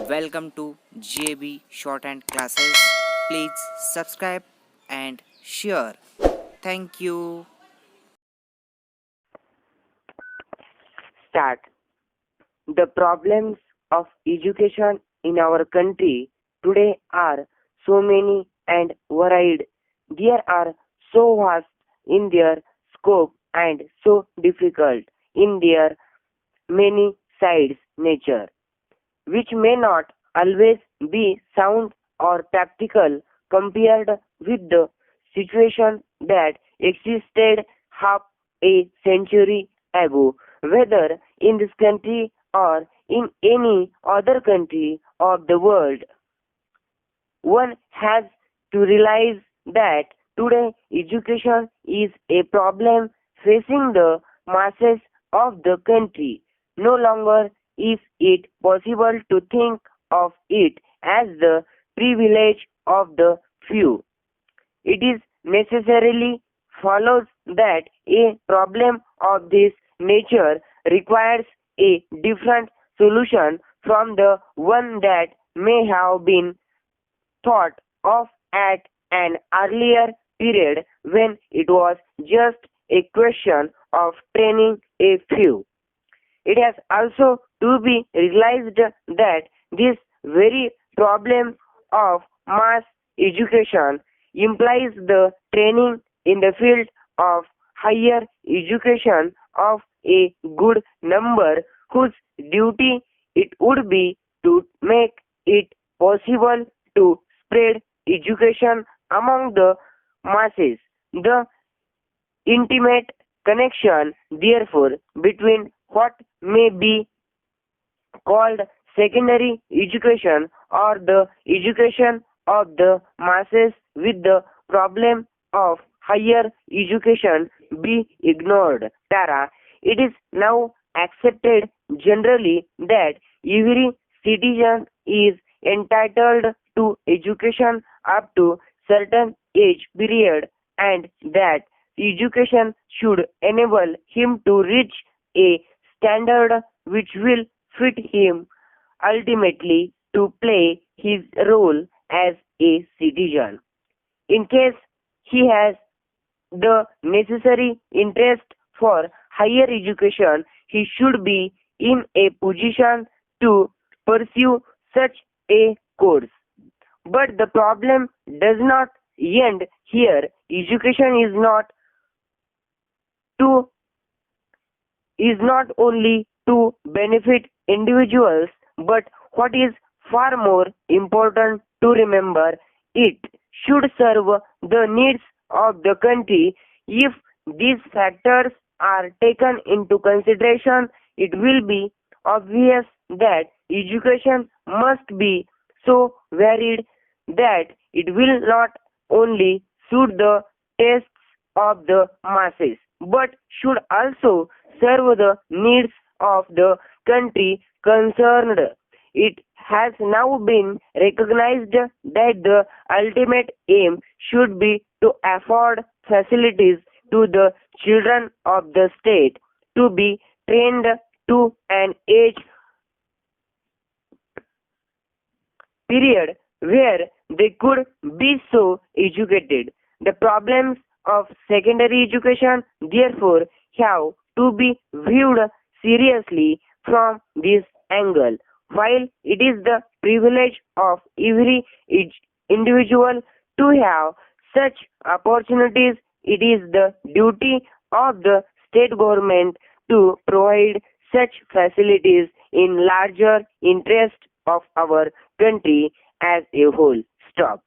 Welcome to JB Shorthand Classes. Please subscribe and share. Thank you. Start. The problems of education in our country today are so many and varied. They are so vast in their scope and so difficult in their many sides nature, which may not always be sound or practical compared with the situation that existed half a century ago, whether in this country or in any other country of the world. One has to realize that today education is a problem facing the masses of the country. No longer is it possible to think of it as the privilege of the few. It is necessarily follows that a problem of this nature requires a different solution from the one that may have been thought of at an earlier period when it was just a question of training a few. It has also to be realized that this very problem of mass education implies the training in the field of higher education of a good number whose duty it would be to make it possible to spread education among the masses. The intimate connection, therefore, between what may be called secondary education or the education of the masses with the problem of higher education be ignored. Tara, it is now accepted generally that every citizen is entitled to education up to certain age period and that education should enable him to reach a standard which will fit him ultimately to play his role as a citizen. In case he has the necessary interest for higher education, he should be in a position to pursue such a course. But the problem does not end here. Education to is not only to benefit individuals, but what is far more important to remember, it should serve the needs of the country. If these factors are taken into consideration, it will be obvious that education must be so varied that it will not only suit the tastes of the masses, but should also serve the needs of the country concerned. It has now been recognized that the ultimate aim should be to afford facilities to the children of the state to be trained to an age period where they could be so educated. The problems of secondary education, therefore, have to be viewed seriously from this angle. While it is the privilege of every individual to have such opportunities, it is the duty of the state government to provide such facilities in larger interest of our country as a whole. Stop.